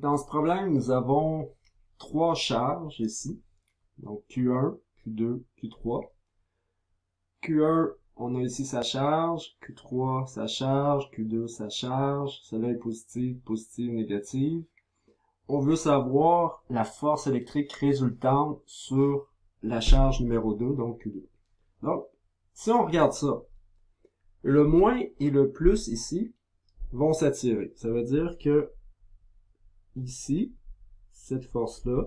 Dans ce problème, nous avons trois charges ici. Donc Q1, Q2, Q3. Q1, on a ici sa charge. Q3, sa charge. Q2, sa charge. Celle-là est positive, positive, négative. On veut savoir la force électrique résultante sur la charge numéro 2, donc Q2. Donc, si on regarde ça, le moins et le plus ici vont s'attirer. Ça veut dire que ici, cette force-là,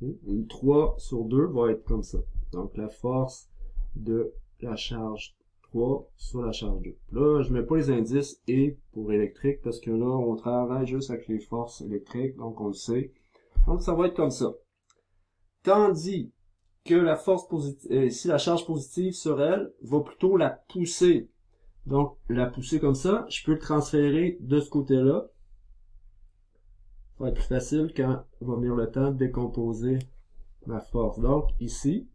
le 3 sur 2 va être comme ça. Donc, la force de la charge 3 sur la charge 2. Là, je mets pas les indices et pour électrique parce que là, on travaille juste avec les forces électriques, donc on le sait. Donc, ça va être comme ça. Tandis que la force positive, ici, la charge positive sur elle va plutôt la pousser. Donc, la pousser comme ça, je peux le transférer de ce côté-là. Ça va être plus facile quand va venir le temps de décomposer ma force. Donc, ici,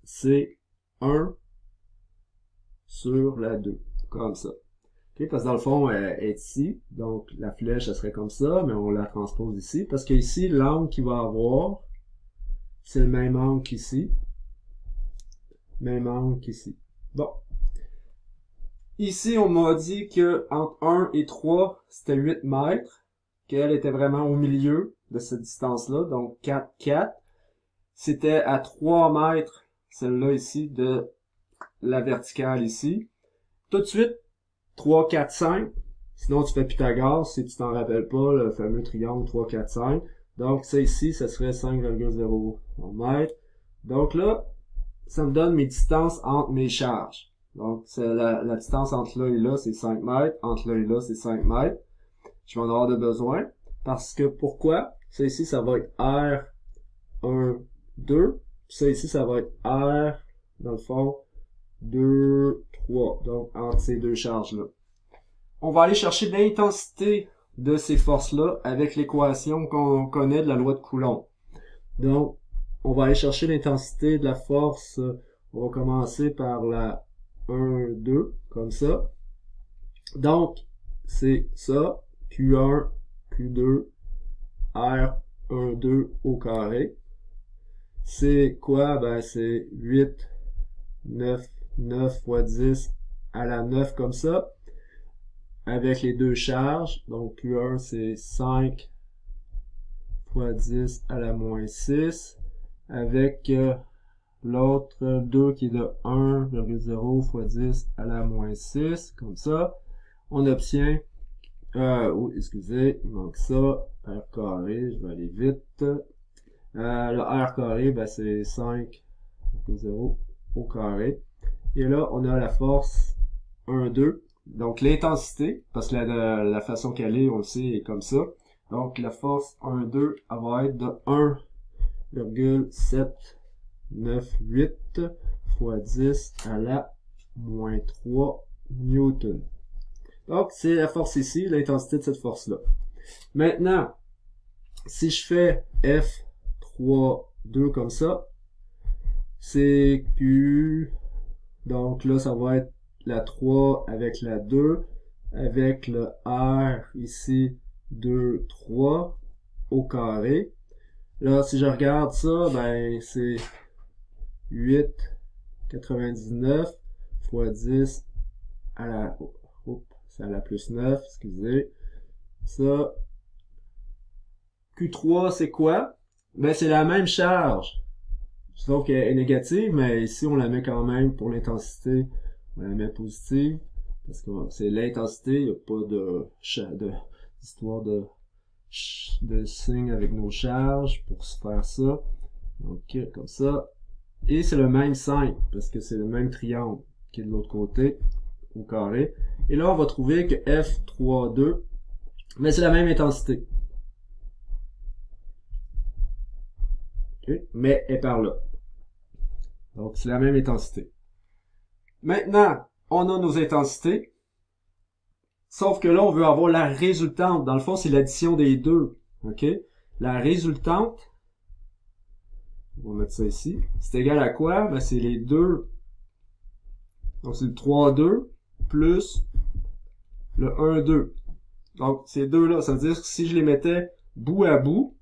c'est 1 sur la 2, comme ça. Okay, parce que dans le fond, elle est ici, donc la flèche, elle serait comme ça, mais on la transpose ici, parce que ici, l'angle qu'il va avoir, c'est le même angle qu'ici. Même angle qu'ici. Bon. Ici, on m'a dit que entre 1 et 3, c'était 8 mètres, qu'elle était vraiment au milieu de cette distance-là, donc 4, 4. C'était à 3 mètres, celle-là ici, de la verticale ici. Tout de suite, 3, 4, 5. Sinon, tu fais Pythagore, si tu t'en rappelles pas, le fameux triangle 3, 4, 5. Donc, ça ici, ça serait 5,01 mètres. Donc là, ça me donne mes distances entre mes charges. Donc, c'est la distance entre là et là, c'est 5 mètres. Entre là et là, c'est 5 mètres. Je vais en avoir de besoin. Parce que, pourquoi? Ça ici, ça va être R1, 2. Puis ça ici, ça va être R, dans le fond, 2, 3. Donc, entre ces deux charges-là. On va aller chercher l'intensité de ces forces-là avec l'équation qu'on connaît de la loi de Coulomb. Donc, on va aller chercher l'intensité de la force. On va commencer par la 1, 2, comme ça. Donc, c'est ça, Q1, Q2, R1, 2 au carré. C'est quoi? Ben, c'est 8, 9, 9 fois 10 à la 9 comme ça. Avec les deux charges. Donc, Q1, c'est 5 fois 10 à la moins 6. Avec l'autre 2 qui est de 1,0 fois 10 à la moins 6. Comme ça. On obtient... excusez, il manque ça. R carré, je vais aller vite. Le R carré, ben, c'est 5,0 au carré. Et là, on a la force 1, 2. Donc, l'intensité, parce que la façon qu'elle est, on le sait, est comme ça. Donc, la force 1, 2, elle va être de 1,798 fois 10 à la moins 3 newton. Donc, c'est la force ici, l'intensité de cette force-là. Maintenant, si je fais F3, 2 comme ça, c'est Q... Donc là, ça va être la 3 avec la 2, avec le R ici, 2, 3 au carré. Là, si je regarde ça, ben c'est 8,99 fois 10 à la... c'est à la plus 9, excusez. Ça, Q3, c'est quoi? Ben c'est la même charge. Sauf qu'elle est négative, mais ici, on la met quand même pour l'intensité. On la met positive. Parce que c'est l'intensité, il n'y a pas d'histoire de signe avec nos charges pour se faire ça. Donc, comme ça. Et c'est le même 5, parce que c'est le même triangle qui est de l'autre côté, au carré. Et là, on va trouver que F3,2, mais c'est la même intensité. Okay. Mais elle est par là. Donc, c'est la même intensité. Maintenant, on a nos intensités. Sauf que là, on veut avoir la résultante. Dans le fond, c'est l'addition des deux. OK? La résultante, on va mettre ça ici. C'est égal à quoi? Ben, c'est les deux. Donc, c'est le 3,2 plus le 1,2. Donc, ces deux-là, ça veut dire que si je les mettais bout à bout,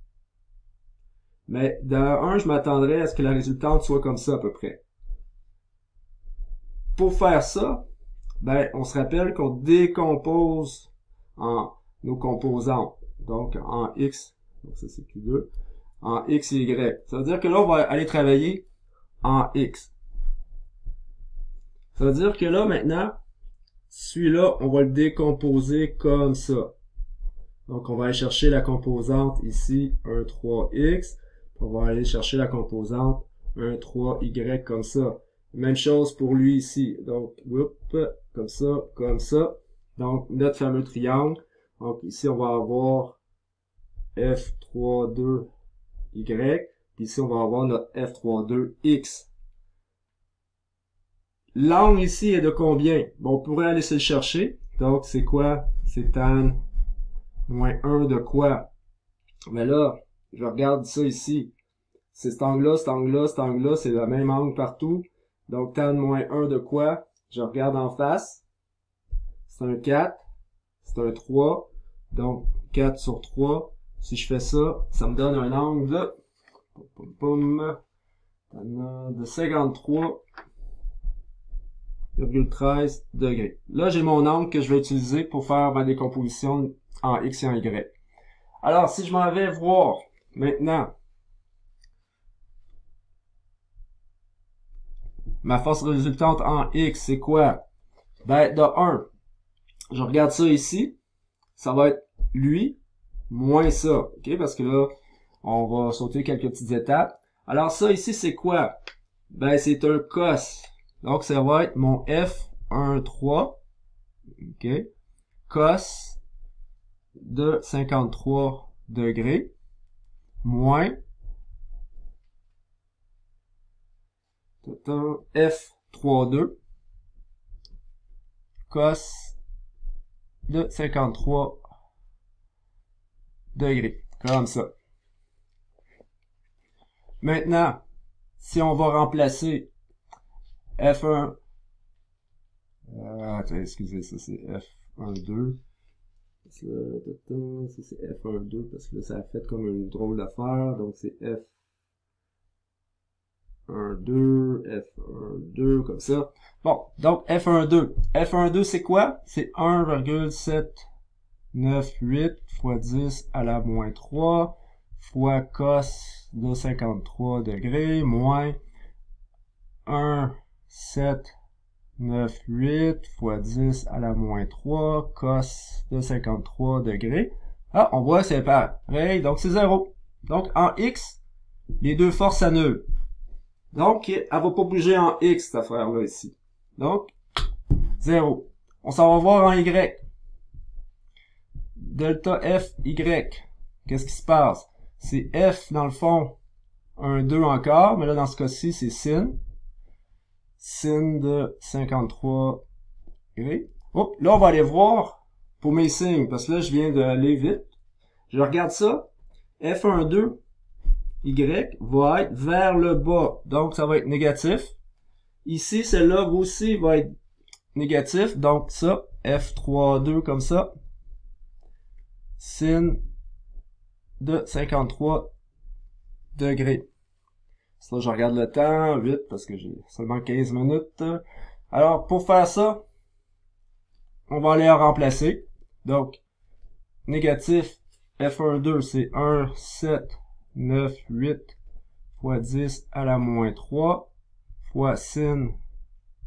mais dans un, je m'attendrais à ce que la résultante soit comme ça à peu près. Pour faire ça, ben, on se rappelle qu'on décompose en nos composantes. Donc, en X, donc ça c'est Q2, en X et Y. Ça veut dire que là, on va aller travailler en X. Ça veut dire que là, maintenant, celui-là, on va le décomposer comme ça. Donc, on va aller chercher la composante ici, 1, 3X. On va aller chercher la composante 1, 3Y comme ça. Même chose pour lui ici. Donc, whoop, comme ça, comme ça. Donc, notre fameux triangle. Donc, ici, on va avoir F32Y. Puis ici, on va avoir notre F32X. L'angle ici est de combien? Bon, on pourrait aller se le chercher. Donc, c'est quoi? C'est tan moins 1 de quoi? Mais là, je regarde ça ici. C'est cet angle-là, cet angle-là, cet angle-là, c'est le même angle partout. Donc, tan moins 1 de quoi? Je regarde en face. C'est un 4. C'est un 3. Donc, 4 sur 3. Si je fais ça, ça me donne un angle de 53,13 degrés. Là, j'ai mon angle que je vais utiliser pour faire ma décomposition en X et en Y. Alors, si je m'en vais voir maintenant ma force résultante en X, c'est quoi? Ben, de 1, je regarde ça ici, ça va être lui moins ça, ok? Parce que là, on va sauter quelques petites étapes. Alors ça ici, c'est quoi? Ben, c'est un cos. Donc, ça va être mon F13, ok? Cos de 53 degrés, moins F32, cos de 53 degrés, comme ça. Maintenant, si on va remplacer F1, excusez, ça c'est F12, ça c'est F12, parce que là ça a fait comme une drôle d'affaire, donc c'est F12, F12, comme ça. Bon, donc F12. F12 c'est quoi? C'est 1,798 fois 10 à la moins 3 fois cos de 53 degrés moins 1,798 fois 10 à la moins 3 cos de 53 degrés. Ah, on voit c'est pareil, donc c'est 0. Donc en X, les deux forces s'annulent. Donc, elle va pas bouger en X, cette affaire-là, ici. Donc, 0. On s'en va voir en Y. Delta F, Y. Qu'est-ce qui se passe? C'est F, dans le fond, un 2 encore, mais là, dans ce cas-ci, c'est sin. Sin de 53 degrés. Oh, là, on va aller voir pour mes signes, parce que là, je viens d'aller vite. Je regarde ça. F12, Y va être vers le bas. Donc, ça va être négatif. Ici, celle-là aussi va être négatif. Donc, ça, F32 comme ça. Sin de 53 degrés. Ça, je regarde le temps, vite, parce que j'ai seulement 15 minutes. Alors, pour faire ça, on va aller en remplacer. Donc, négatif F12, c'est 1, 7, 9, 8 fois 10 à la moins 3 fois sin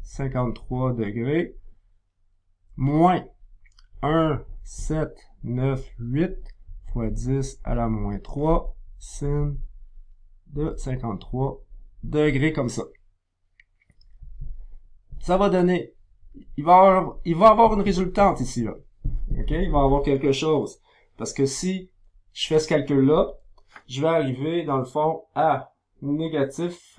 53 degrés moins 1, 7, 9, 8 fois 10 à la moins 3 sin de 53 degrés comme ça. Ça va donner, il va avoir une résultante ici, là. OK? Il va avoir quelque chose. Parce que si je fais ce calcul-là, je vais arriver, dans le fond, à négatif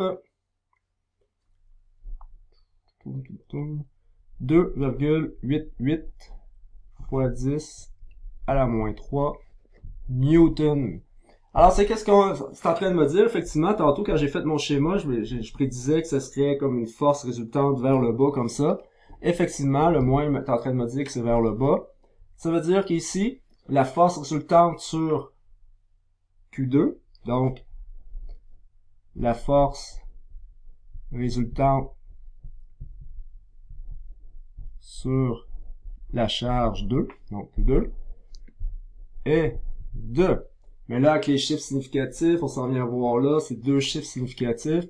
2,88 fois 10 à la moins 3 Newton. Alors, c'est qu'est-ce qu'on c'est en train de me dire, effectivement, tantôt, quand j'ai fait mon schéma, je prédisais que ce serait comme une force résultante vers le bas, comme ça. Effectivement, le moins est en train de me dire que c'est vers le bas. Ça veut dire qu'ici, la force résultante sur Q2, donc la force résultante sur la charge 2, donc Q2, est 2. Mais là, avec les chiffres significatifs, on s'en vient voir là, c'est deux chiffres significatifs.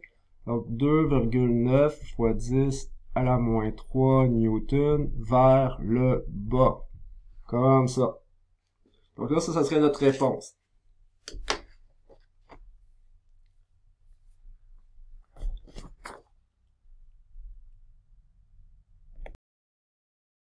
Donc 2,9 fois 10 à la moins 3 newtons vers le bas. Comme ça. Donc là, ça serait notre réponse.